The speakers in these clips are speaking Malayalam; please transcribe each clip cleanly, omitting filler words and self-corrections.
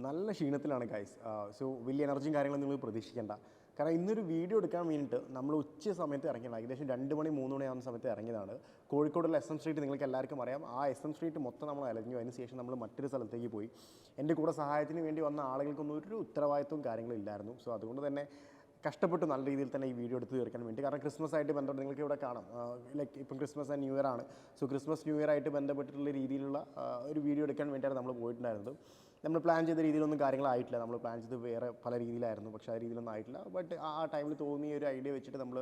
നല്ല ക്ഷീണത്തിലാണ് ഗൈസ്. സോ വലിയ എനർജിയും കാര്യങ്ങളൊന്നും നിങ്ങൾ പ്രതീക്ഷിക്കേണ്ട. കാരണം ഇന്നൊരു വീഡിയോ എടുക്കാൻ വേണ്ടിയിട്ട് നമ്മൾ ഉച്ച സമയത്ത് ഇറങ്ങിയതാണ്. ഏകദേശം 2 മണി 3 മണി ആവുന്ന സമയത്ത് ഇറങ്ങിയതാണ്. കോഴിക്കോടുള്ള SM സ്ട്രീറ്റ് നിങ്ങൾക്ക് എല്ലാവർക്കും അറിയാം. ആ SM സ്ട്രീറ്റ് മൊത്തം നമ്മൾ അലഞ്ഞു. അതിന് ശേഷം നമ്മൾ മറ്റൊരു സ്ഥലത്തേക്ക് പോയി. എൻ്റെ കൂടെ സഹായത്തിന് വേണ്ടി വന്ന ആളുകൾക്കൊന്നും ഒരു ഉത്തരവാദിത്വവും കാര്യങ്ങളും ഇല്ലായിരുന്നു. സോ അതുകൊണ്ട് തന്നെ കഷ്ടപ്പെട്ട് നല്ല രീതിയിൽ തന്നെ ഈ വീഡിയോ എടുത്ത് തീർക്കാൻ വേണ്ടി. കാരണം ക്രിസ്മസ് ആയിട്ട് ബന്ധപ്പെട്ട് നിങ്ങൾക്ക് ഇവിടെ കാണാം, ലൈക്ക് ഇപ്പം ക്രിസ്മസ് ആൻഡ് ന്യൂ ഇയർ ആണ്. സോ ക്രിസ്മസ് ന്യൂ ഇയർ ആയിട്ട് ബന്ധപ്പെട്ടിട്ടുള്ള രീതിയിലുള്ള ഒരു വീഡിയോ എടുക്കാൻ വേണ്ടിയാണ് നമ്മൾ പോയിട്ടുണ്ടായിരുന്നത്. നമ്മൾ പ്ലാൻ ചെയ്ത രീതിയിലൊന്നും കാര്യങ്ങളായിട്ടില്ല. നമ്മൾ പ്ലാൻ ചെയ്ത് വേറെ പല രീതിയിലായിരുന്നു, പക്ഷേ ആ രീതിയിലൊന്നും ആയിട്ടില്ല. ബട്ട് ആ ടൈമിൽ തോന്നിയ ഒരു ഐഡിയ വെച്ചിട്ട് നമ്മൾ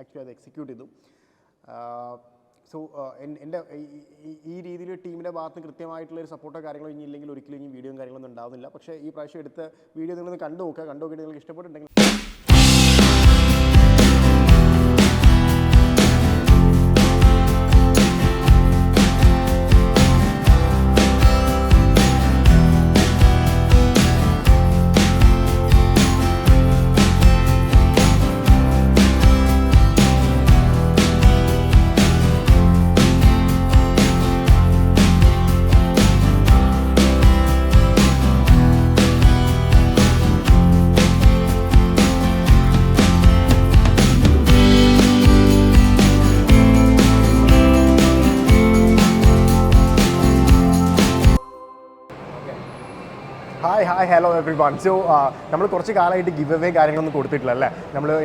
ആക്ച്വലി അത് എക്സിക്യൂട്ട് ചെയ്തു. സോ എൻ്റെ ഈ രീതിയിൽ ടീമിൻ്റെ ഭാഗത്ത് കൃത്യമായിട്ടുള്ളൊരു സപ്പോർട്ടോ കാര്യങ്ങളോ ഇനി ഇല്ലെങ്കിൽ ഒരിക്കലും ഇനി വീഡിയോയും കാര്യങ്ങളൊന്നും ഉണ്ടാവുന്നില്ല. പക്ഷേ ഈ പ്രാവശ്യം എടുത്ത വീഡിയോ നിങ്ങളൊന്ന് കണ്ടു നോക്കിയിട്ട് നിങ്ങൾക്ക് ഇഷ്ടപ്പെട്ടിട്ടുണ്ടെങ്കിൽ hi hello every one. So നമ്മൾ കുറച്ച് കാലമായിട്ട് ഗിവ് അവേ കാര്യങ്ങളൊന്നും കൊടുത്തിട്ടില്ല അല്ലേ.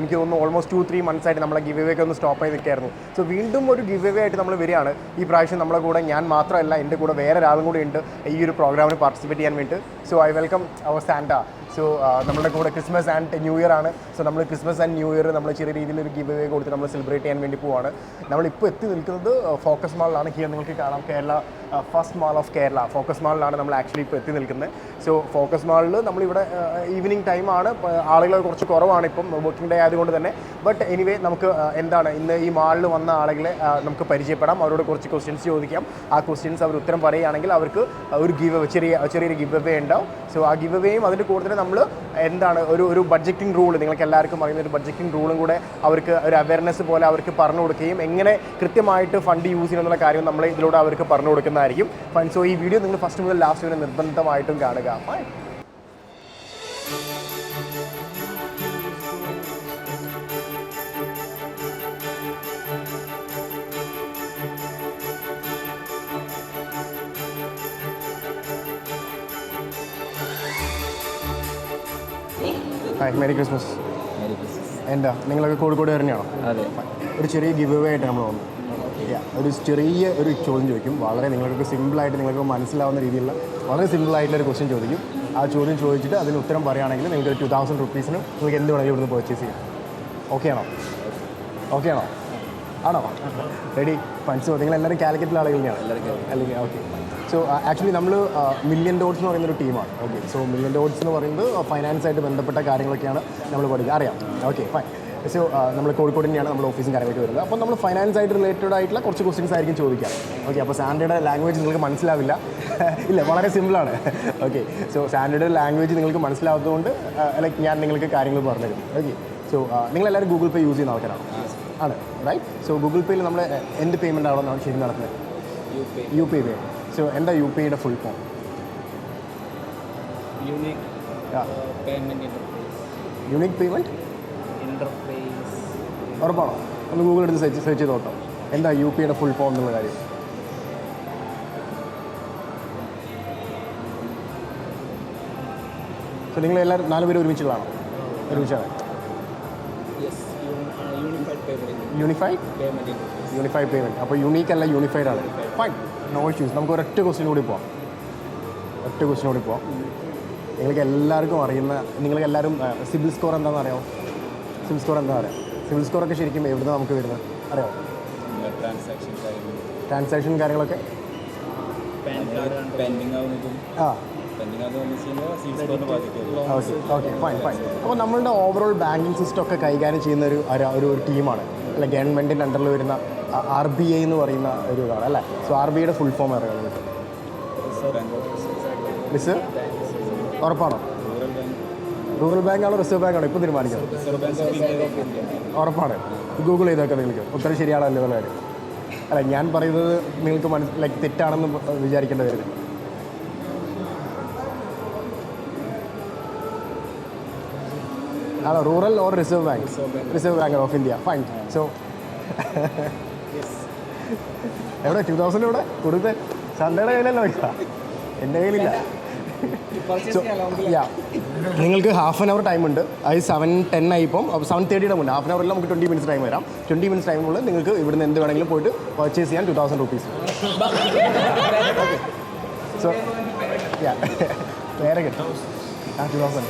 എനിക്ക് തോന്നുന്നു ഓൾമോസ്റ്റ് 2-3 months ആയിട്ട് നമ്മളെ ഗിവ് അവേ ഒക്കെ ഒന്ന് സ്റ്റോപ്പ് ചെയ്ത് നിൽക്കായിരുന്നു. സോ വീണ്ടും ഒരു ഗിവ് അവേ ആയിട്ട് നമ്മൾ വരികയാണ്. ഈ പ്രാവശ്യം നമ്മളെ കൂടെ ഞാൻ മാത്രമല്ല, എൻ്റെ കൂടെ വേറെ ഒരാളും കൂടി ഉണ്ട് ഈ ഒരു പ്രോഗ്രാമിന് പാർട്ടിസിപ്പേറ്റ് ചെയ്യാൻ വേണ്ടിയിട്ട്. So I welcome our Santa. So നമ്മുടെ കൂടെ ക്രിസ്മസ് ആൻഡ് ന്യൂ ഇയർ ആണ്. സോ നമ്മൾ ക്രിസ്മസ് ആൻഡ് ന്യൂ ഇയർ നമ്മൾ ചെറിയ രീതിയിൽ ഒരു ഗിവ് അവേ കൊടുത്ത് നമ്മൾ സെലിബ്രേറ്റ് ചെയ്യാൻ വേണ്ടി പോവാണ്. നമ്മളിപ്പോൾ എത്തി നിൽക്കുന്നത് ഫോക്കസ് മാളിലാണ്. ഹിയർ നിങ്ങൾക്ക് കാണാം, Kerala first mall of Kerala Focus മാളിലാണ് നമ്മൾ ആക്ച്വലി ഇപ്പോൾ എത്തി നിൽക്കുന്നത്. സോ ഫോക്കസ് മാളിൽ നമ്മളിവിടെ ഈവനിങ് ടൈമാണ്, ആളുകൾ കുറച്ച് കുറവാണ് ഇപ്പം, വർക്കിംഗ് ഡേ ആയതുകൊണ്ട് തന്നെ. ബട്ട് എനിവേ നമുക്ക് എന്താണ് ഇന്ന് ഈ മാളിൽ വന്ന ആളുകളെ നമുക്ക് പരിചയപ്പെടാം, അവരോട് കുറച്ച് ക്വസ്റ്റ്യൻസ് ചോദിക്കാം. ആ ക്വസ്റ്റ്യൻസ് അവർ ഉത്തരം പറയുകയാണെങ്കിൽ അവർക്ക് ഒരു ചെറിയൊരു ഗിവ് അവേ ഉണ്ടാവും. സോ ആ ഗിവ് അവേയും അതിൻ്റെ കൂടുതൽ നമ്മൾ എന്താണ് ഒരു ബഡ്ജറ്റിംഗ് റൂൾ, നിങ്ങൾക്ക് എല്ലാവർക്കും അറിയുന്ന ഒരു ബഡ്ജറ്റിംഗ് റൂളും കൂടെ അവർക്ക് ഒരു അവയർനെസ് പോലെ അവർക്ക് പറഞ്ഞു കൊടുക്കുകയും എങ്ങനെ കൃത്യമായിട്ട് ഫണ്ട് യൂസ് ചെയ്യുന്നുള്ള കാര്യം നമ്മൾ ഇതിലൂടെ അവർക്ക് പറഞ്ഞു കൊടുക്കുന്നതായിരിക്കും. ഫൈൻ. സോ ഈ വീഡിയോ നിങ്ങൾ ഫസ്റ്റ് മുതൽ ലാസ്റ്റ് വരെ നിർബന്ധമായിട്ടും കാണുക. ഫൈൻ. Hi, merry Christmas. എന്താ നിങ്ങളൊക്കെ കോഴിക്കോട് തന്നെയാണോ? അതെ. ഒരു ചെറിയ ഗിവ് അവേ ആയിട്ട് നമ്മൾ വന്നു. ഒരു ചെറിയ ഒരു ചോദ്യം ചോദിക്കും. വളരെ നിങ്ങൾക്ക് സിമ്പിളായിട്ട് നിങ്ങൾക്ക് മനസ്സിലാവുന്ന രീതിയിലുള്ള വളരെ സിമ്പിളായിട്ടുള്ളൊരു ക്വസ്റ്റ്യൻ ചോദിക്കും. ആ ചോദ്യം ചോദിച്ചിട്ട് അതിന് ഉത്തരം പറയുകയാണെങ്കിൽ നിങ്ങൾക്ക് 2000 rupees നിങ്ങൾക്ക് എന്ത് വേണമെങ്കിലും ഇവിടുന്ന് പർച്ചേസ് ചെയ്യാം. ഓക്കെ ആണോ? ആണോ? റെഡി? ഫണ്ട്സ് നിങ്ങളെല്ലാവരും കാലിക്കറ്റിലെ ആളുകൾ തന്നെയാണ് അല്ലെങ്കിൽ? ഓക്കെ. സോ ആക്ച്വലി നമ്മൾ മില്യൺ ഡോട്ട്സ് എന്ന് പറയുന്നൊരു ടീമാണ്. ഓക്കെ. സോ മില്യൺ ഡോട്ട്സ് എന്ന് പറയുന്നത് ഫൈനാൻസായിട്ട് ബന്ധപ്പെട്ട കാര്യങ്ങളൊക്കെയാണ് നമ്മൾ പഠിക്കുക. അറിയാം? Okay, fine. സോ നമ്മൾ കോഴിക്കോട് തന്നെയാണ് നമ്മൾ ഓഫീസും കാര്യങ്ങളൊക്കെ വരുന്നത്. അപ്പോൾ നമ്മൾ ഫൈനാൻസായിട്ട് റിലേറ്റഡ് ആയിട്ടുള്ള കുറച്ച് ക്വസ്റ്റ്യൻസ് ആയിരിക്കും ചോദിക്കാം. ഓക്കെ. അപ്പോൾ സാൻഡയുടെ ലാംഗ്വേജ് നിങ്ങൾക്ക് മനസ്സിലാവില്ല. ഇല്ല, വളരെ സിമ്പിളാണ്. ഓക്കെ. സോ സാൻഡയുടെ ലാംഗ്വേജ് നിങ്ങൾക്ക് മനസ്സിലാവുന്നതുകൊണ്ട് ലൈക്ക് ഞാൻ നിങ്ങൾക്ക് കാര്യങ്ങൾ പറഞ്ഞുതരും. ഓക്കെ. സോ നിങ്ങളെല്ലാവരും ഗൂഗിൾ പേ യൂസ് ചെയ്യുന്ന ആൾക്കാരാണ്? ആണ്, റൈറ്റ്? സോ ഗൂഗിൾ പേയിൽ നമ്മൾ എന്ത് പേയ്മെൻ്റ് ആണോ ശരി നടത്തുന്നത്? U P pay. സോ എന്താ യു പി ഐയുടെ full form? Unique payment interface. ഉറപ്പാണോ? ഒന്ന് ഗൂഗിൾ എടുത്ത് സെർച്ച് ചെയ്ത് നോക്കാം എന്താ യു പി ഐയുടെ ഫുൾ ഫോം എന്നുള്ള കാര്യം. സോ നിങ്ങൾ എല്ലാവരും 4 പേര് ഒരുമിച്ചാണ്? Unified payment. അപ്പോൾ യൂണീക്ക് അല്ല, യൂണിഫൈഡ് ആണ്. Fine, no issues. നമുക്ക് ഒരൊറ്റ ക്വസ്റ്റ്യൻ കൂടി പോവാം. നിങ്ങൾക്ക് എല്ലാവർക്കും അറിയുന്ന, നിങ്ങളെല്ലാവരും സിബിൽ സ്കോർ എന്താണെന്ന് അറിയാമോ? സിബിൽ സ്കോർ ഒക്കെ ശരിക്കും എവിടുന്ന് നമുക്ക് വരുന്നത് അറിയാമോ? ട്രാൻസാക്ഷൻ കാര്യങ്ങളൊക്കെ ഓക്കെ, ഫൈൻ. അപ്പോൾ നമ്മളുടെ ഓവറോൾ ബാങ്കിങ് സിസ്റ്റം ഒക്കെ കൈകാര്യം ചെയ്യുന്ന ഒരു ടീമാണ് അല്ല, ഗവൺമെൻറ്റിൻ്റെ അണ്ടറിൽ വരുന്ന RBI എന്ന് പറയുന്ന ഒരു ഇതാണ് അല്ലേ. സോ RBIയുടെ ഫുൾ ഫോം അറിയാം? മിസ് ഉറപ്പാണോ? റൂറൽ ബാങ്കാണോ റിസർവ് ബാങ്കാണോ ഇപ്പോൾ തീരുമാനിക്കുന്നത്? ഉറപ്പാണ്. ഗൂഗിൾ ചെയ്തൊക്കെ നിങ്ങൾക്ക് ഉത്തരം ശരിയാണല്ലോ എന്നുള്ള കാര്യം. അല്ല, ഞാൻ പറയുന്നത് നിങ്ങൾക്ക് തെറ്റാണെന്ന് വിചാരിക്കേണ്ടി വരും. ആണോ rural or reserve bank? Reserve bank of India. Fine. So എവിടെ 2000 എവിടെ കൊടുത്തേ? സൺഡേയുടെ കയ്യിലല്ലോ പൈസ, എൻ്റെ കയ്യിലില്ല. നിങ്ങൾക്ക് ഹാഫ് ആൻ അവർ ടൈം ഉണ്ട്. അത് 7:10 ആയി. ഇപ്പം 7:30 ഉണ്ട്. ഹാഫ് ആൻ അവറിൽ നമുക്ക് 20 മിനിറ്റ്സ് ടൈം വരാം. 20 മിനിറ്റ്സ് ടൈമുള്ളിൽ നിങ്ങൾക്ക് ഇവിടുന്ന് എന്ത് വേണമെങ്കിലും പോയിട്ട് പർച്ചേസ് ചെയ്യാൻ 2000 rupees. സോ വേറെ കിട്ടും 2000.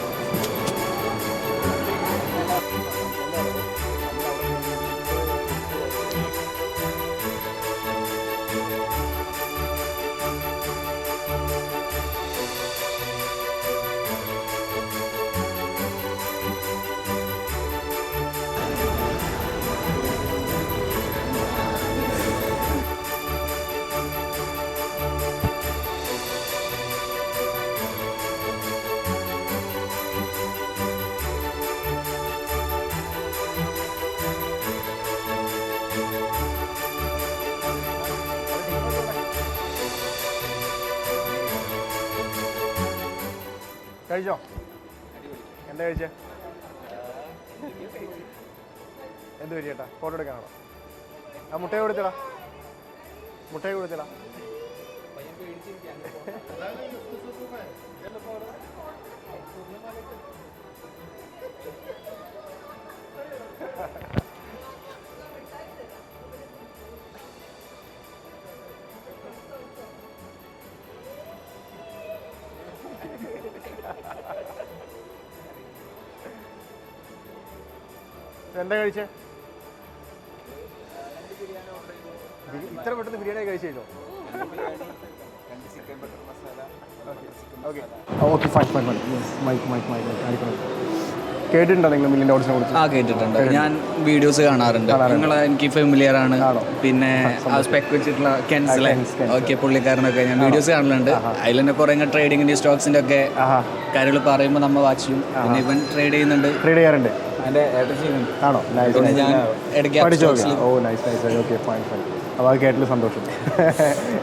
കഴിച്ചോ? എന്താ കഴിച്ചേ? എന്ത് വരി ചേട്ടാ? ഫോട്ടോ എടുക്കാനാണോ? ആ മുട്ടയെ കൊടുത്തടാ, മുട്ടയെ കൊടുത്തടാ. എന്താ കഴിച്ചേ? ഇത്ര പെട്ടെന്ന് ബിരിയാണി കഴിച്ചോ? Okay fine fine fine. Mike mike mike ആയിക്കോട്ടെ. കേട്ടിട്ടുണ്ടോ നിങ്ങൾ മില്ലിൻ്റെ ഓഡിഷനെ കുറിച്ച്? കേട്ടിട്ടുണ്ട്. ഞാൻ വീഡിയോസ് കാണാറുണ്ട്. നിങ്ങളെ എനിക്ക് ഫെമിലിയർ ആണ്. പിന്നെ ആ സ്പെക്ക് വെച്ചിട്ടുള്ള കെൻസിലെ ഓക്കെ പുള്ളിക്കാരനൊക്കെ ഞാൻ വീഡിയോസ് കാണലുണ്ട്. അതിൽ തന്നെ കുറേ ട്രേഡിങ്ങിൻ്റെ സ്റ്റോക്സിൻ്റെ ഒക്കെ കാര്യങ്ങൾ പറയുമ്പോൾ നമ്മൾ വാച്ച് ചെയ്യും. പിന്നെ ഇവൻ ട്രേഡ് ചെയ്യുന്നുണ്ട്. ട്രേഡ് ചെയ്യാറുണ്ട് ആണോ? ഞാൻ പഠിച്ചു. Oh nice nice. Okay fine fine. അപ്പോൾ അത് കേട്ടിൽ സന്തോഷം.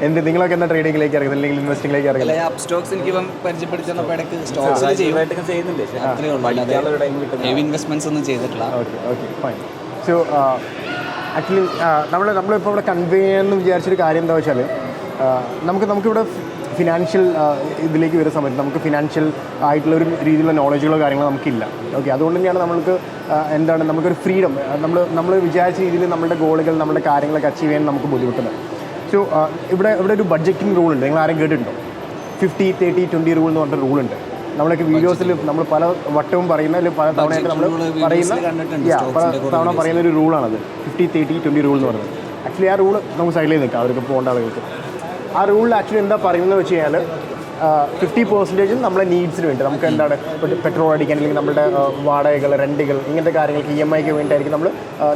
എന്ത് നിങ്ങളൊക്കെ എന്താ ട്രേഡിങ്ങിലേക്ക് ഇറങ്ങുന്നത് അല്ലെങ്കിൽ ഇൻവെസ്റ്റിംഗിലേക്ക് ഇറങ്ങുന്നത്? സ്റ്റോക്സ് എനിക്ക് ഇപ്പം പരിചയപ്പെടുത്തുന്നപ്പോൾ ഇടയ്ക്ക് സ്റ്റോക്സ് ചെയ്യുന്നുണ്ട്. അത്രയേ ഉള്ളൂ, ഹെവി ഇൻവെസ്റ്റ്മെന്റ്സ് ഒന്നും ചെയ്തിട്ടില്ല. Okay okay fine. So actually നമ്മളിപ്പോൾ ഇവിടെ കൺവേ ചെയ്യാമെന്ന് വിചാരിച്ചൊരു കാര്യം എന്താ വെച്ചാൽ നമുക്കിവിടെ ഫിനാൻഷ്യൽ ഇതിലേക്ക് വരുന്ന സമയത്ത് നമുക്ക് ഫിനാൻഷ്യൽ ആയിട്ടുള്ള ഒരു രീതിയിലുള്ള നോളജുകളോ കാര്യങ്ങളോ നമുക്കില്ല. ഓക്കെ, അതുകൊണ്ട് തന്നെയാണ് നമ്മൾക്ക് നമുക്കൊരു ഫ്രീഡം നമ്മൾ വിചാരിച്ച രീതിയിൽ നമ്മുടെ ഗോളുകൾ നമ്മുടെ കാര്യങ്ങളൊക്കെ അച്ചീവ് ചെയ്യാൻ നമുക്ക് ബുദ്ധിമുട്ടുണ്ട്. സോ ഇവിടെ ഒരു ബഡ്ജറ്റിംഗ് റൂൾ ഉണ്ട്. നിങ്ങൾ ആരും കേട്ടിട്ടുണ്ടോ? 50-30-20 റൂൾ എന്ന് പറഞ്ഞ റൂളുണ്ട്. നമ്മളൊക്കെ വീഡിയോസിൽ നമ്മൾ പല വട്ടവും പറയുന്ന അല്ലെങ്കിൽ പല തവണയായിട്ട് നമ്മൾ പറയുന്ന ഒരു റൂളാണത്. 50-30-20 റൂൾ എന്ന് പറയുന്നത്. ആക്ച്വലി ആ റൂൾ നമുക്ക് സൈഡിൽ നിൽക്കാം അവർക്ക് പോകേണ്ട ആളുകൾക്ക്. ആ റൂളിൽ ആക്ച്വലി എന്താ പറയുന്നത് വെച്ച് കഴിഞ്ഞാൽ 50% നമ്മളെ നീഡ്സിന് വേണ്ടി നമുക്ക് എന്താണ് പെട്രോൾ അടിക്കാൻ അല്ലെങ്കിൽ നമ്മുടെ വാടകകൾ റെൻറ്റുകൾ ഇങ്ങനത്തെ കാര്യങ്ങൾക്ക് EMIക്ക് വേണ്ടിയായിരിക്കും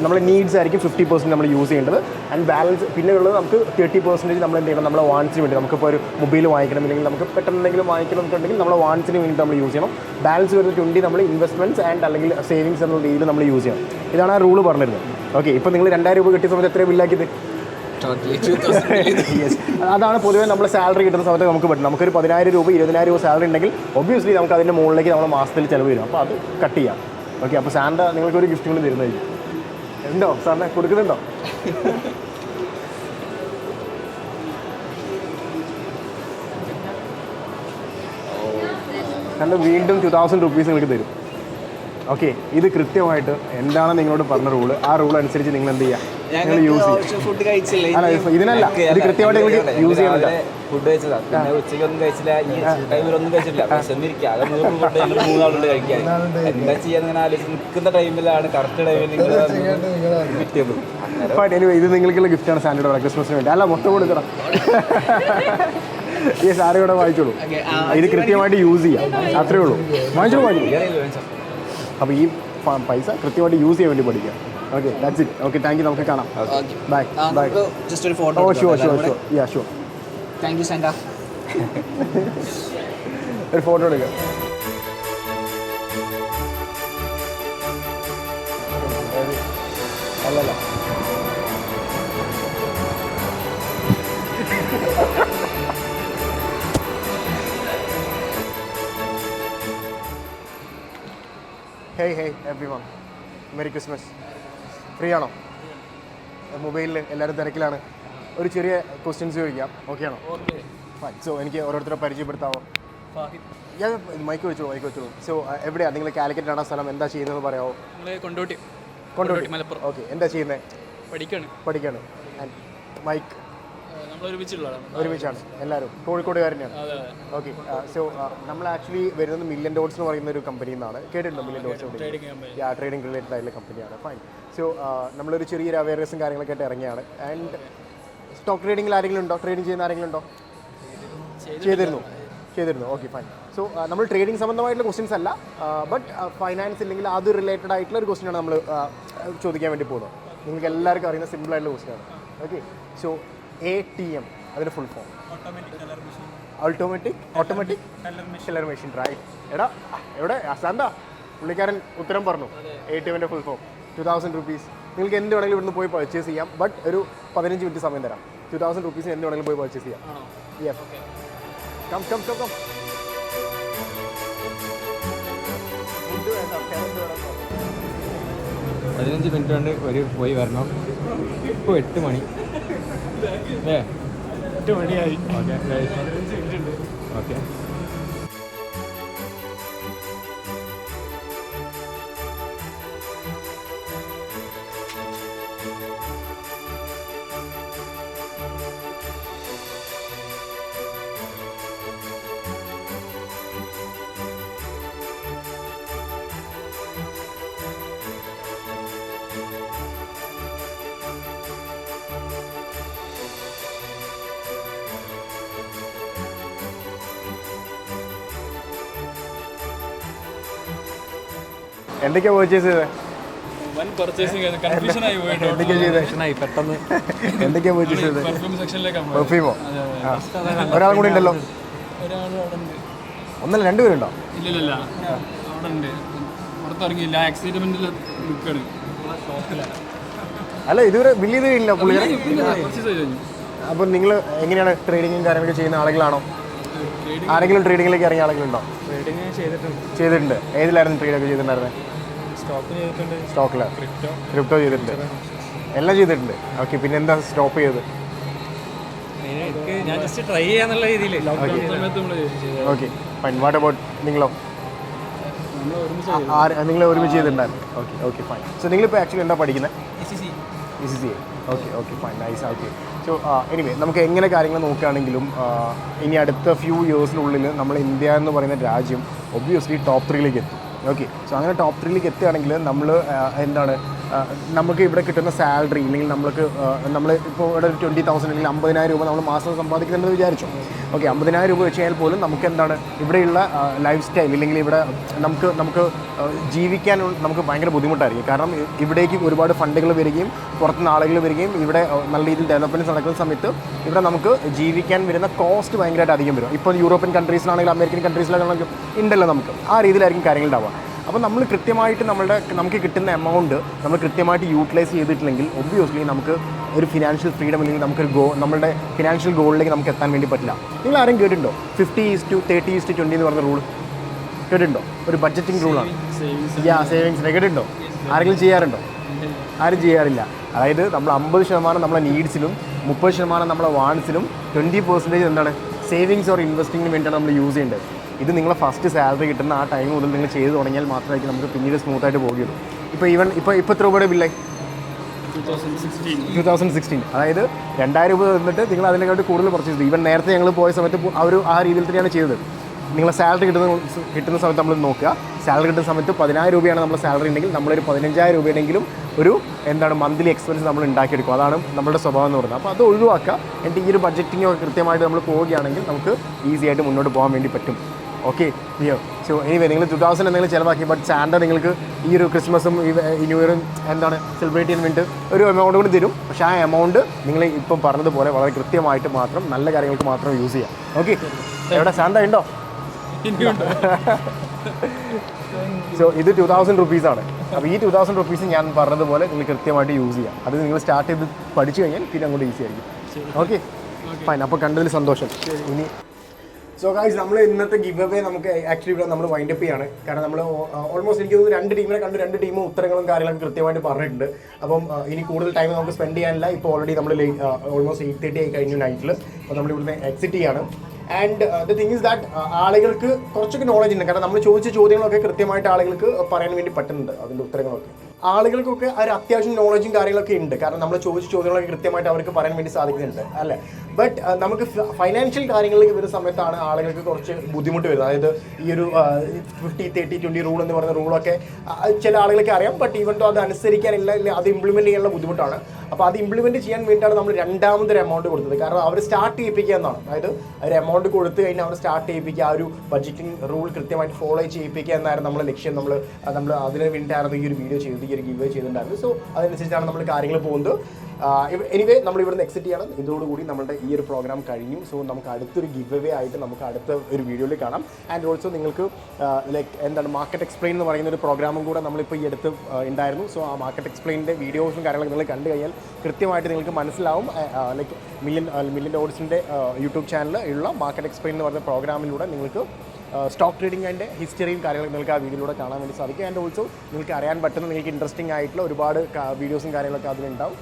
നമ്മുടെ നീഡ്സ് ആയിരിക്കും 50% നമ്മൾ യൂസ് ചെയ്യേണ്ടത്. ആൻഡ് ബാലൻസ് പിന്നെ ഉള്ളത് നമുക്ക് 30% നമ്മൾ എന്ത് ചെയ്യണം, നമ്മുടെ വാൻസിന് വേണ്ടി നമുക്കിപ്പോൾ ഒരു മൊബൈൽ വാങ്ങിക്കണം അല്ലെങ്കിൽ നമുക്ക് പെട്ടെന്ന് എന്തെങ്കിലും വാങ്ങിക്കണം എന്നുണ്ടെങ്കിൽ നമ്മുടെ വാൻസിന് വേണ്ടി നമ്മൾ യൂസ് ചെയ്യണം. ബാലൻസ് വരുന്ന 20 നമ്മൾ ഇൻവെസ്റ്റ്മെൻറ്റ്സ് ആൻഡ് അല്ലെങ്കിൽ സേവിങ്സ് എന്നുള്ള രീതിയിൽ നമ്മൾ യൂസ് ചെയ്യണം. ഇതാണ് ആ റൂള് പറഞ്ഞിരുന്നത്. ഓക്കെ, ഇപ്പോൾ നിങ്ങൾ 2000 രൂപ കിട്ടിയ സമയത്ത് എത്രയും ബില്ലാക്കിയത്? അതാണ് പൊതുവേ നമ്മൾ സാലറി കിട്ടുന്ന സമയത്ത് നമുക്ക് പറ്റും. നമുക്കൊരു 10,000 രൂപ 20,000 രൂപ സാലറി ഉണ്ടെങ്കിൽ ഒബ്വിയസ്ലി നമുക്ക് അതിൻ്റെ മുകളിലേക്ക് നമ്മൾ മാസത്തിൽ ചിലവ് വരും. അപ്പോൾ അത് കട്ട് ചെയ്യാം. ഓക്കെ, അപ്പോൾ സാന്റ നിങ്ങൾക്കൊരു ഗിഫ്റ്റ് കൂടി തരുന്നതായിരിക്കും. ഉണ്ടോ സാറിനെ കൊടുക്കുന്നുണ്ടോ? സാറിന് വീണ്ടും 2000 rupees നിങ്ങൾക്ക് തരും. ഓക്കെ, ഇത് കൃത്യമായിട്ട് എന്താണ് നിങ്ങളോട് പറഞ്ഞ റൂള്, ആ റൂൾ അനുസരിച്ച് നിങ്ങൾ എന്ത് ചെയ്യുക, നിങ്ങൾ യൂസ് ചെയ്യുക. അല്ല, ഇതിനല്ല, ഇത് കൃത്യമായിട്ട് നിങ്ങൾക്ക് യൂസ് ചെയ്യുന്നില്ല. ഫുഡ് കഴിച്ചതാ, പിന്നെ ഉച്ചയ്ക്കൊന്നും കഴിച്ചില്ല, ഈ ടൈമിലൊന്നും കഴിച്ചില്ല, വിശന്നിരിക്കുക. അത് 3 ഫുഡ് ഞങ്ങൾ 3 ആളുണ്ട് കഴിക്കാൻ. എന്താ ചെയ്യാൻ ഇങ്ങനെ ആലോചിച്ച് നിൽക്കുന്ന ടൈമിലാണ് കറക്റ്റ് ടൈമിൽ നിങ്ങൾ കിട്ടിയത്. ഇത് നിങ്ങൾക്കുള്ള ഗിഫ്റ്റാണ് സാൻഡയുടെ ക്രിസ്മസിന് വേണ്ടി. അല്ല, മൊത്തം കൊടുക്കണം. ഈ സാരി കൂടെ വാങ്ങിച്ചോളൂ. ഇത് കൃത്യമായിട്ട് യൂസ് ചെയ്യാം, അത്രേ ഉള്ളൂ. വാങ്ങിച്ചോളൂ. അപ്പോൾ ഈ പൈസ കൃത്യമായിട്ട് യൂസ് ചെയ്യാൻ വേണ്ടി പഠിക്കുക. Okay, that's it. Okay, thank you. നമുക്ക് കാണാം. Bye bye. ജസ്റ്റ് ഒരു photo. Oh sure sure sure. Yeah sure. Thank you Santa. ഒരു ഫോട്ടോ എടുക്കുക. അല്ലല്ല, hey everyone, merry Christmas. Free ആണോ? മൊബൈലിൽ എല്ലാവരും തിരക്കിലാണ്. ഒരു ചെറിയ ക്വസ്റ്റ്യൻസ് ചോദിക്കാം, ഓക്കെ ആണോ? ഫൈൻ. സോ എനിക്ക് ഓരോരുത്തരെ പരിചയപ്പെടുത്താവോ? ഞാൻ മൈക്ക് വെച്ചോളൂ. സോ എവിടെയാണ് നിങ്ങൾ? കാലിക്കറ്റാണോ സ്ഥലം? എന്താ ചെയ്യുന്നതെന്ന് പറയാമോ? കൊണ്ടോട്ടി മലപ്പുറം. ഓക്കെ, എന്താ ചെയ്യുന്നത്? പഠിക്കാണ്. ആൻഡ് മൈക്ക് ഒരുമിച്ചാണ് എല്ലാവരും കോഴിക്കോടുകാർ തന്നെയാണ്. ഓക്കെ. സോ നമ്മൾ ആക്ച്വലി വരുന്നത് മില്യൺ ഡോട്ട്സ് എന്ന് പറയുന്ന ഒരു കമ്പനിയിൽ നിന്നാണ്. കേട്ടിട്ടുണ്ടോ മില്യൺ ഡോട്ട്സ്? ട്രേഡിംഗ് റിലേറ്റഡ് ആയിട്ടുള്ള കമ്പനിയാണ്. ഫൈൻ. സോ നമ്മളൊരു ചെറിയൊരു അവയർനെസ്സും കാര്യങ്ങളൊക്കെ ആയിട്ട് ഇറങ്ങിയാണ്. ആൻഡ് സ്റ്റോക്ക് ട്രേഡിംഗിൽ ആരെങ്കിലും ഉണ്ടോ? ട്രേഡിംഗ് ചെയ്യുന്ന ആരെങ്കിലും ഉണ്ടോ? ചെയ്തിരുന്നു. Okay, fine. സോ നമ്മൾ ട്രേഡിംഗ് സംബന്ധമായിട്ടുള്ള ക്വസ്റ്റ്യൻസ് അല്ല, ബട്ട് ഫൈനാൻസ് ഇല്ലെങ്കിൽ അത് റിലേറ്റഡ് ആയിട്ടുള്ള ഒരു ക്വസ്റ്റ്യനാണ് നമ്മൾ ചോദിക്കാൻ വേണ്ടി പോകുന്നത്. നിങ്ങൾക്ക് എല്ലാവർക്കും അറിയുന്ന സിമ്പിൾ ആയിട്ടുള്ള ക്വസ്റ്റ്യനാണ്. ഓക്കെ. സോ ATM, അതിൻ്റെ full form? Automatic teller machine. Right. എവിടെ അസാന്താ പുള്ളിക്കാരൻ ഉത്തരം പറഞ്ഞു. ATMൻ്റെ ഫുൾ ഫോം 2000 rupees. നിങ്ങൾക്ക് എന്ത് വേണമെങ്കിലും ഇവിടുന്ന് പോയി പർച്ചേസ് ചെയ്യാം, ബട്ട് ഒരു 15 മിനിറ്റ് സമയം തരാം. 2000 rupees എന്ത് വേണമെങ്കിലും പോയി പർച്ചേസ് ചെയ്യാം. യെസ്. കം. 15 മിനിറ്റ് കൊണ്ട് പോയി വരണം. ഇപ്പോൾ 8 മണി. 8 മണിയായി. ഓക്കെ. എന്തൊക്കെയാണ് പർച്ചേസ് ചെയ്തത്? പെട്ടെന്ന് എന്തൊക്കെയാണ് പർച്ചേസ് ചെയ്തത്? പെർഫ്യൂമോ? ഒരാളും കൂടി ഉണ്ടല്ലോ. ഒന്നല്ല, രണ്ടുപേരുണ്ടോ? അല്ല, ഇതുവരെ ബില്ല് ചെയ്തില്ല പുള്ളിയെ. അപ്പോൾ നിങ്ങൾ എങ്ങനെയാണ് ട്രേഡിങ്ങും കാര്യങ്ങളൊക്കെ ചെയ്യുന്ന ആളുകളാണോ? ആരെങ്കിലും ട്രേഡിങ്ങിലേക്ക് ഇറങ്ങിയ ആളുകളുണ്ടോ? ചെയ്തിട്ടുണ്ട്. ഏതിലായിരുന്നു ട്രേഡൊക്കെ ചെയ്തിട്ടുണ്ടായിരുന്നത്? സ്റ്റോക്കിൽ, ക്രിപ്റ്റോ ചെയ്തിട്ടുണ്ട്. എല്ലാം ചെയ്തിട്ടുണ്ട്. ഓക്കെ. പിന്നെ എന്താ സ്റ്റോപ്പ് ചെയ്തത്? ഞാൻ ജസ്റ്റ് ട്രൈ ചെയ്യാന്നുള്ള രീതിയിൽ. Okay, fine. വാട്ട് അബൌട്ട് നിങ്ങളോ? നിങ്ങൾ ഒരുമിച്ച് ചെയ്തിട്ടുണ്ടായിരുന്നു. Okay, fine. സോ നിങ്ങളിപ്പോൾ ആക്ച്വലി എന്താ പഠിക്കുന്നത്? ECCA. Okay, fine. Nice. Okay. So anyway, നമുക്ക് എങ്ങനെ കാര്യങ്ങൾ നോക്കുകയാണെങ്കിലും ഇനി അടുത്ത ഫ്യൂ ഇയേഴ്സിനുള്ളിൽ നമ്മൾ ഇന്ത്യ എന്ന് പറയുന്ന രാജ്യം ഒബ്വിയസ്ലി ടോപ്പ് 3ലേക്ക് എത്തും. ഓക്കെ. സോ അങ്ങനെ ടോപ്പ് 3ലേക്ക് എത്തുകയാണെങ്കിൽ നമ്മൾ എന്താണ് നമുക്ക് ഇവിടെ കിട്ടുന്ന സാലറി, അല്ലെങ്കിൽ നമ്മൾ ഇപ്പോൾ ഇവിടെ ഒരു 20,000 അല്ലെങ്കിൽ 50,000 രൂപ നമ്മൾ മാസം സമ്പാദിക്കുന്നുണ്ടെന്ന് വിചാരിച്ചു. ഓക്കെ, 50,000 രൂപ വെച്ച് കഴിഞ്ഞാൽ പോലും നമുക്ക് എന്താണ് ഇവിടെയുള്ള ലൈഫ് സ്റ്റൈൽ, ഇല്ലെങ്കിൽ ഇവിടെ നമുക്ക് ജീവിക്കാൻ നമുക്ക് ഭയങ്കര ബുദ്ധിമുട്ടായിരിക്കും. കാരണം ഇവിടേക്ക് ഒരുപാട് ഫണ്ടുകൾ വരികയും പുറത്തുനിന്ന് ആളുകൾ വരികയും ഇവിടെ നല്ല രീതിയിൽ ഡെവലപ്മെൻറ്റ് നടക്കുന്ന സമയത്ത് ഇവിടെ നമുക്ക് ജീവിക്കാൻ വരുന്ന കോസ്റ്റ് ഭയങ്കരമായിട്ട് അധികം വരും. ഇപ്പോൾ യൂറോപ്യൻ കൺട്രീസിലാണെങ്കിലും അമേരിക്കൻ കൺട്രീസിലാണെങ്കിലും ഉണ്ടല്ലോ നമുക്ക് ആ രീതിയിലായിരിക്കും കാര്യങ്ങൾ ഉണ്ടാവുക. അപ്പോൾ നമ്മൾ കൃത്യമായിട്ട് നമുക്ക് കിട്ടുന്ന എമൗണ്ട് നമ്മൾ കൃത്യമായിട്ട് യൂട്ടിലൈസ് ചെയ്തിട്ടില്ലെങ്കിൽ ഒബ്വിയസ്ലി നമുക്ക് ഒരു ഫിനാൻഷ്യൽ ഫ്രീഡം, അല്ലെങ്കിൽ നമ്മളുടെ ഫിനാൻഷ്യൽ ഗോളിലേക്ക് നമുക്ക് എത്താൻ വേണ്ടി പറ്റില്ല. നിങ്ങൾ ആരും കേട്ടിട്ടുണ്ടോ 50:30:20 എന്ന് പറഞ്ഞ റൂൾ? കേട്ടിട്ടുണ്ടോ? ഒരു ബഡ്ജറ്റിംഗ് റൂളാണ്. സേവിങ്സ് കേട്ടിട്ടുണ്ടോ? ആരെങ്കിലും ചെയ്യാറുണ്ടോ? ആരും ചെയ്യാറില്ല. അതായത് നമ്മൾ 50% നമ്മളെ നീഡ്സിലും 30% നമ്മളെ വാണ്ട്സിലും 20% എന്താണ് സേവിങ്സ് ഓർ ഇൻവെസ്റ്റിങ്ങിന് വേണ്ടിയാണ് നമ്മൾ യൂസ് ചെയ്യേണ്ടത്. ഇത് നിങ്ങളെ ഫസ്റ്റ് സാലറി കിട്ടുന്ന ആ ടൈം മുതൽ നിങ്ങൾ ചെയ്ത് തുടങ്ങിയാൽ മാത്രമായിരിക്കും നമുക്ക് പിന്നീട് സ്മൂത്തായിട്ട് പോകുകയുള്ളൂ. ഇപ്പോൾ എത്ര രൂപയുടെ ബില്ലായി? 2016. അതായത് 2,000 രൂപ തന്നിട്ട് നിങ്ങൾ അതിനെക്കാട്ട് കൂടുതൽ പർച്ചേസ് ചെയ്തു. ഈവൻ നേരത്തെ ഞങ്ങൾ പോയ സമയത്ത് അവർ ആ രീതിയിൽ തന്നെയാണ് ചെയ്തത്. നിങ്ങളെ സാലറി കിട്ടുന്ന സമയത്ത് നമ്മൾ നോക്കുക. സാലറി കിട്ടുന്ന സമയത്ത് 10,000 രൂപയാണ് നമ്മുടെ സാലറി ഉണ്ടെങ്കിൽ നമ്മളൊരു 15,000 രൂപയുടെങ്കിലും ഒരു മന്ത്ലി എക്സ്പെൻസ് നമ്മൾ ഉണ്ടാക്കിയെടുക്കും. അതാണ് നമ്മുടെ സ്വഭാവം എന്ന് പറയുന്നത്. അപ്പോൾ അത് ഒഴിവാക്കുക. എന്നിട്ട് ഈ ഒരു ബഡ്ജറ്റിംഗ് ഒക്കെ കൃത്യമായിട്ട് നമ്മൾ പോവുകയാണെങ്കിൽ നമുക്ക് ഈസി ആയിട്ട് മുന്നോട്ട് പോകാൻ വേണ്ടി പറ്റും. ഓക്കെ. സോ എനിവേ, നിങ്ങൾ 2000 എന്തെങ്കിലും ചിലവാക്കി, ബട്ട് സാന്റ നിങ്ങൾക്ക് ഈ ഒരു ക്രിസ്മസും ഈ ന്യൂ ഇയറും സെലിബ്രേറ്റ് ചെയ്യാൻ വേണ്ടി ഒരു എമൗണ്ട് കൂടി തരും. പക്ഷേ ആ എമൗണ്ട് നിങ്ങൾ ഇപ്പം പറഞ്ഞതുപോലെ വളരെ കൃത്യമായിട്ട് മാത്രം നല്ല കാര്യങ്ങൾക്ക് മാത്രം യൂസ് ചെയ്യാം. ഓക്കെ. എവിടെ സാന്റ ഉണ്ടോ? സോ ഇത് 2000 rupees. അപ്പോൾ ഈ 2000 rupees ഞാൻ പറഞ്ഞതുപോലെ നിങ്ങൾ കൃത്യമായിട്ട് യൂസ് ചെയ്യാം. അത് നിങ്ങൾ സ്റ്റാർട്ട് ചെയ്ത് പഠിച്ചു കഴിഞ്ഞാൽ പിന്നെ അങ്ങോട്ട് ഈസി ആയിരിക്കും. Okay, fine. അപ്പോൾ കണ്ടതിൽ സന്തോഷം. ഇനി സോ ഗൈസ് നമ്മൾ ഇന്നത്തെ ഗിവ് അവേ നമുക്ക് ആക്ച്വലി ഇവിടെ നമ്മൾ വൈൻഡ് അപ്പ് ചെയ്യാണ്. കാരണം നമ്മൾ ഓൾമോസ്റ്റ് എനിക്ക് തോന്നുന്നു 2 ടീമിനെ കണ്ട് 2 ടീമും ഉത്തരങ്ങളും കാര്യങ്ങളൊക്കെ കൃത്യമായിട്ട് പറഞ്ഞിട്ടുണ്ട്. അപ്പം ഇനി കൂടുതൽ ടൈം നമുക്ക് സ്പെൻഡ് ചെയ്യാനില്ല. ഇപ്പോൾ ഓൾറെഡി നമ്മൾ ഓൾമോസ്റ്റ് 8:30 ആയി കഴിഞ്ഞു നൈറ്റിൽ. അപ്പോൾ നമ്മൾ ഇവിടുന്ന് എക്സിറ്റ് ചെയ്യാണ്. And the thing is that ആളുകൾക്ക് കുറച്ചൊക്കെ നോളജ് ഉണ്ട്. കാരണം നമ്മൾ ചോദിച്ച ചോദ്യങ്ങളൊക്കെ കൃത്യമായിട്ട് ആളുകൾക്ക് പറയാൻ വേണ്ടി പറ്റുന്നുണ്ട്. അതിൻ്റെ ഉത്തരങ്ങളൊക്കെ ആളുകൾക്കൊക്കെ ഒരു അത്യാവശ്യം നോളജും കാര്യങ്ങളൊക്കെ ഉണ്ട്. കാരണം നമ്മൾ ചോദിച്ച ചോദ്യങ്ങളൊക്കെ കൃത്യമായിട്ട് അവർക്ക് പറയാൻ വേണ്ടി സാധിക്കുന്നുണ്ട് അല്ലേ. ബട്ട് നമുക്ക് ഫൈനാൻഷ്യൽ കാര്യങ്ങളിലേക്ക് വരുന്ന സമയത്താണ് ആളുകൾക്ക് കുറച്ച് ബുദ്ധിമുട്ട് വരുന്നത്. അതായത് ഈ ഒരു 50-30-20 റൂൾ എന്ന് പറയുന്ന റൂളൊക്കെ ചില ആളുകളൊക്കെ അറിയാം. ബട്ട് ഈവൻ അത് അനുസരിക്കാനില്ല, അത് ഇംപ്ലിമെൻറ്റ് ചെയ്യാനുള്ള ബുദ്ധിമുട്ടാണ്. അപ്പോൾ അത് ഇംപ്ലിമെൻറ്റ് ചെയ്യാൻ വേണ്ടിയിട്ടാണ് നമ്മൾ രണ്ടാമതൊരു എമൗണ്ട് കൊടുത്തത്. കാരണം അവർ സ്റ്റാർട്ട് ചെയ്യിപ്പിക്കുക എന്നാണ്. അതായത് ഒരു എമൗണ്ട് കൊടുത്തു കഴിഞ്ഞാൽ അവർ സ്റ്റാർട്ട് ചെയ്യിപ്പിക്കുക, ആ ഒരു ബഡ്ജറ്റിംഗ് റൂൾ കൃത്യമായിട്ട് ഫോളോ ചെയ്യിപ്പിക്കുക എന്നായിരുന്നു നമ്മുടെ ലക്ഷ്യം. നമ്മൾ അതിന് വേണ്ടിയിട്ടായിരുന്നു ഈ ഒരു വീഡിയോ ചെയ്തത്, ഈ ഒരു ഗിവ് ചെയ്തിട്ടുണ്ടായിരുന്നു. സോ അതനുസരിച്ചാണ് നമ്മൾ കാര്യങ്ങൾ പോകുന്നത്. എനിവേ നമ്മൾ ഇവിടുന്ന് എക്സിറ്റ് ചെയ്യണം. ഇതോടുകൂടി നമ്മുടെ ഈ ഒരു പ്രോഗ്രാം കഴിഞ്ഞു. സോ നമുക്ക് അടുത്തൊരു ഗിവ് അവേ ആയിട്ട് നമുക്ക് അടുത്ത ഒരു വീഡിയോയിൽ കാണാം. ആൻഡ് ഓൾസോ നിങ്ങൾക്ക് എന്താണ് മാർക്കറ്റ് എക്സ്പ്ലെയിൻ എന്ന് പറയുന്ന ഒരു പ്രോഗ്രാമും കൂടെ നമ്മളിപ്പോൾ ഈ അടുത്ത് ഉണ്ടായിരുന്നു. സോ ആ മാർക്കറ്റ് എക്സ്പ്ലെയിൻ്റെ വീഡിയോസും കാര്യങ്ങളൊക്കെ നിങ്ങൾ കണ്ടു കഴിഞ്ഞാൽ കൃത്യമായിട്ട് നിങ്ങൾക്ക് മനസ്സിലാവും. മില്യൺ ഓഡിസിൻ്റെ യൂട്യൂബ് ചാനലിൽ ഉള്ള മാർക്കറ്റ് എക്സ്പ്ലെയിൻ എന്ന് പറയുന്ന പ്രോഗ്രാമിലൂടെ നിങ്ങൾക്ക് സ്റ്റോക്ക് ട്രേഡിംഗ് അതിൻ്റെ ഹിസ്റ്ററിയും കാര്യങ്ങളും നിങ്ങൾക്ക് ആ വീഡിയോയിലൂടെ കാണാൻ വേണ്ടി സാധിക്കും. ആൻഡ് ഓൾസോ നിങ്ങൾക്ക് അറിയാൻ പറ്റുന്ന നിങ്ങൾക്ക് ഇൻട്രസ്റ്റിംഗ് ആയിട്ടുള്ള ഒരുപാട് വീഡിയോസും കാര്യങ്ങളൊക്കെ അതിലുണ്ടാവും.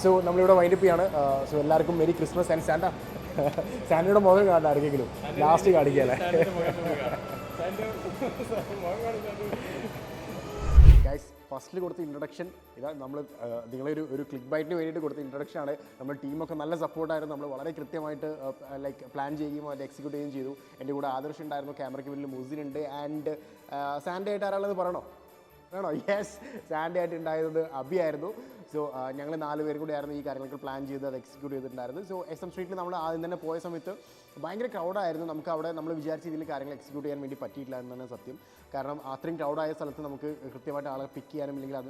സോ നമ്മളിവിടെ വൈൻഡപ്പ് ചെയ്യാണ്. സോ എല്ലാവർക്കും മെരി ക്രിസ്മസ് ആൻഡ് സാൻഡയുടെ മുഖം കാണാൻ ആർക്കെങ്കിലും ലാസ്റ്റ് കാണിക്കാല്ലേ. ഗൈസ് ഫസ്റ്റിൽ കൊടുത്ത ഇൻട്രൊഡക്ഷൻ ഇതാ. നമ്മൾ നിങ്ങളൊരു ക്ലിക്ക് ബൈറ്റിന് വേണ്ടിയിട്ട് കൊടുത്ത ഇൻട്രൊഡക്ഷൻ ആണ്. നമ്മുടെ ടീമൊക്കെ നല്ല സപ്പോർട്ടായിരുന്നു. നമ്മൾ വളരെ കൃത്യമായിട്ട് പ്ലാൻ ചെയ്യുകയും അത് എക്സിക്യൂട്ട് ചെയ്യുകയും ചെയ്തു. എൻ്റെ കൂടെ ആദർശ് ഉണ്ടായിരുന്നു, ക്യാമറയ്ക്ക് പിന്നിൽ മുസിൻ ഉണ്ട്. ആൻഡ് സാൻഡേ ആയിട്ട് ആരാളത് പറയണോ? വേണോ? യെസ്, സാൻഡേ ആയിട്ട് ഉണ്ടായിരുന്നത് അബി ആയിരുന്നു. സോ ഞങ്ങൾ 4 പേരും കൂടി ആയിരുന്നു ഈ കാര്യങ്ങൾക്ക് പ്ലാൻ ചെയ്ത് അത് എക്സിക്യൂട്ട് ചെയ്തിട്ടുണ്ടായിരുന്നു. സോ SM സ്ട്രീറ്റിൽ നമ്മൾ ആദ്യം തന്നെ പോയ സമയത്ത് ഭയങ്കര ക്രൗഡായിരുന്നു. നമുക്ക് അവിടെ നമ്മൾ വിചാരിച്ച രീതിയിൽ കാര്യങ്ങൾ എക്സിക്യൂട്ട് ചെയ്യാൻ വേണ്ടി പറ്റിയിട്ടില്ല എന്നാണ് സത്യം. കാരണം അത്രയും ക്രൗഡായ സ്ഥലത്ത് നമുക്ക് കൃത്യമായിട്ട് ആളെ പിക്ക് ചെയ്യാനും ഇല്ലെങ്കിൽ അത്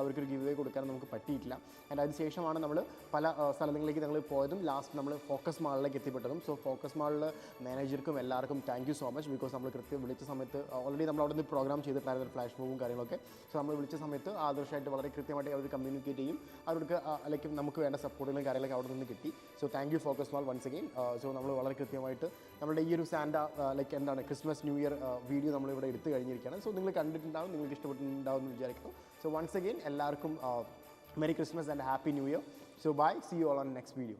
അവർക്കൊരു ഗിവ് അവേ കൊടുക്കാനും നമുക്ക് പറ്റിയിട്ടില്ല. ആൻഡ് അതിന് ശേഷമാണ് നമ്മൾ പല സ്ഥലങ്ങളിലേക്ക് ഞങ്ങൾ പോയതും ലാസ്റ്റ് നമ്മൾ ഫോക്കസ് മാളിലേക്ക് എത്തിപ്പെട്ടതും. സോ ഫോക്കസ് മാളിൽ മാനേജർക്കും എല്ലാവർക്കും thank you so much. Because നമ്മൾ വിളിച്ച സമയത്ത് ഓൾറെഡി നമ്മൾ അവിടെ നിന്ന് പ്രോഗ്രാം ചെയ്തിട്ടുണ്ടായിരുന്നു, ഒരു ഫ്ലാഷ് മൂവും കാര്യങ്ങളൊക്കെ. സോ നമ്മൾ വിളിച്ച സമയത്ത് ആദർശമായിട്ട് വളരെ കൃത്യമായിട്ട് അവർ കമ്മ്യൂണിക്കേറ്റ് ചെയ്യും. അവർക്ക് നമുക്ക് വേണ്ട സപ്പോർട്ടുകളും കാര്യങ്ങളൊക്കെ അവിടെ നിന്ന് കിട്ടി. So thank you Focus Mall once again. So നമ്മൾ വളരെ കൃത്യമായിട്ട് നമ്മുടെ ഈ ഒരു Santa Christmas new year video നമ്മളിവിടെ എടുത്തു കഴിഞ്ഞിരിക്കുകയാണ്. സോ നിങ്ങൾ കണ്ടിട്ടുണ്ടാവും, നിങ്ങൾക്ക് ഇഷ്ടപ്പെട്ടിട്ടുണ്ടാവും എന്ന് വിചാരിക്കുന്നു. സോ വൺസ് അഗെയിൻ എല്ലാവർക്കും merry Christmas and happy new year. So bye, see you all on next video.